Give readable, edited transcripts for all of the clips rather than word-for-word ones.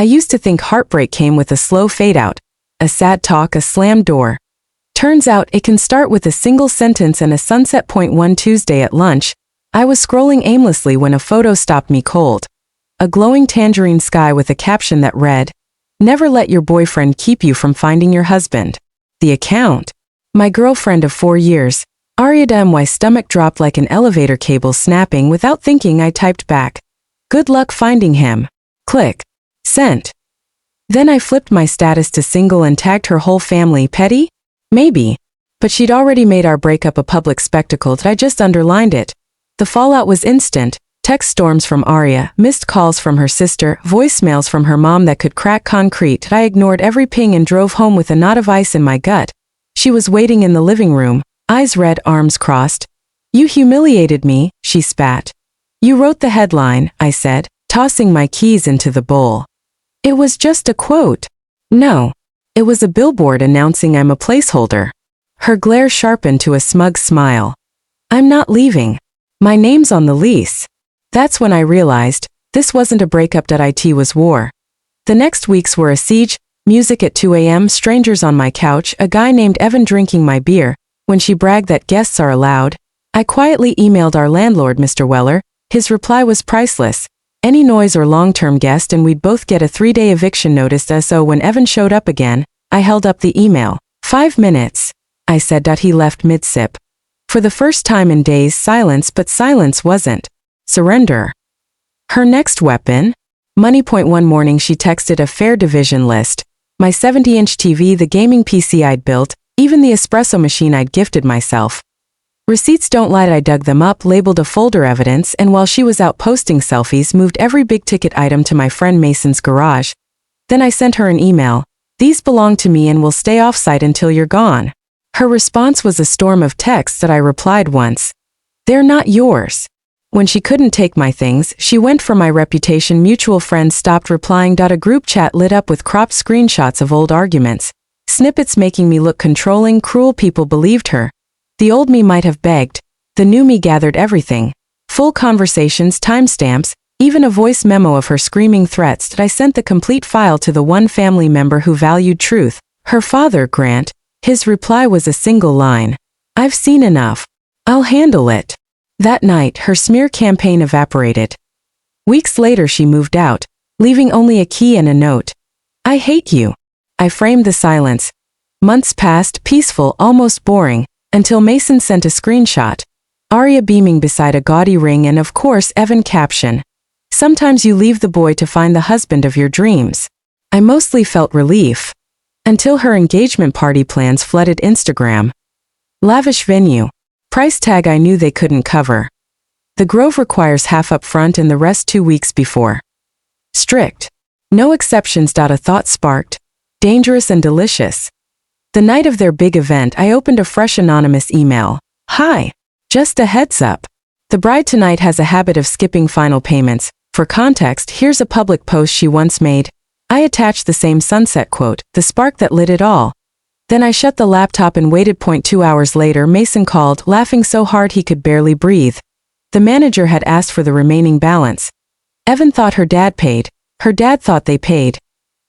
I used to think heartbreak came with a slow fade-out, a sad talk, a slammed door. Turns out it can start with a single sentence and a sunset. Point one Tuesday at lunch, I was scrolling aimlessly when a photo stopped me cold. A glowing tangerine sky with a caption that read, "Never let your boyfriend keep you from finding your husband." The account. My girlfriend of 4 years. Aria. My stomach dropped like an elevator cable snapping. Without thinking, I typed back, "Good luck finding him." Click. Sent. Then I flipped my status to single and tagged her whole family. Petty? Maybe. But she'd already made our breakup a public spectacle. I just underlined it. The fallout was instant. Text storms from Aria, missed calls from her sister, voicemails from her mom that could crack concrete. I ignored every ping and drove home with a knot of ice in my gut. She was waiting in the living room, eyes red, arms crossed. "You humiliated me," she spat. "You wrote the headline," I said, tossing my keys into the bowl. It was just a quote. No. It was a billboard announcing I'm a placeholder. Her glare sharpened to a smug smile. "I'm not leaving. My name's on the lease." That's when I realized, this wasn't a breakup. It was war. The next weeks were a siege, music at 2 a.m., strangers on my couch, a guy named Evan drinking my beer. When she bragged that guests are allowed, I quietly emailed our landlord, Mr. Weller. His reply was priceless. Any noise or long-term guest and we'd both get a 3-day eviction notice. So when Evan showed up again, I held up the email. 5 minutes, I said. He left mid-sip. For the first time in days, silence, but silence wasn't surrender. Her next weapon? Money. One morning she texted a fair division list. My 70-inch TV, the gaming PC I'd built, even the espresso machine I'd gifted myself. Receipts don't lie. I dug them up, labeled a folder evidence, and while she was out posting selfies, moved every big-ticket item to my friend Mason's garage. Then I sent her an email. "These belong to me and will stay off-site until you're gone." Her response was a storm of texts that I replied once. "They're not yours." When she couldn't take my things, she went for my reputation. Mutual friends stopped replying. A group chat lit up with cropped screenshots of old arguments. Snippets making me look controlling, cruel. People believed her. The old me might have begged. The new me gathered everything. Full conversations, timestamps, even a voice memo of her screaming threats. I sent the complete file to the one family member who valued truth. Her father, Grant. His reply was a single line. "I've seen enough. I'll handle it." That night, her smear campaign evaporated. Weeks later she moved out, leaving only a key and a note. "I hate you." I framed the silence. Months passed, peaceful, almost boring, until Mason sent a screenshot. Aria beaming beside a gaudy ring and of course Evan caption. "Sometimes you leave the boy to find the husband of your dreams." I mostly felt relief. Until her engagement party plans flooded Instagram. Lavish venue. Price tag I knew they couldn't cover. The Grove requires half up front and the rest 2 weeks before. Strict. No exceptions. A thought sparked. Dangerous and delicious. The night of their big event, I opened a fresh anonymous email. "Hi. Just a heads up. The bride tonight has a habit of skipping final payments. For context, here's a public post she once made." I attached the same sunset quote, the spark that lit it all. Then I shut the laptop and waited. 2 hours later, Mason called, laughing so hard he could barely breathe. The manager had asked for the remaining balance. Evan thought her dad paid. Her dad thought they paid.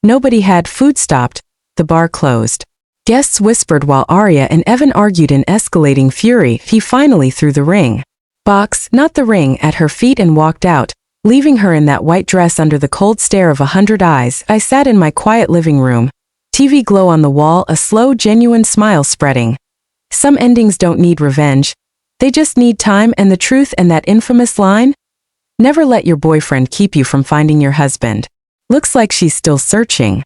Nobody had. Food stopped. The bar closed. Guests whispered while Aria and Evan argued in escalating fury. He finally threw the ring. Box, not the ring, at her feet and walked out, leaving her in that white dress under the cold stare of 100 eyes. I sat in my quiet living room. TV glow on the wall, a slow, genuine smile spreading. Some endings don't need revenge. They just need time and the truth. And that infamous line? "Never let your boyfriend keep you from finding your husband." Looks like she's still searching.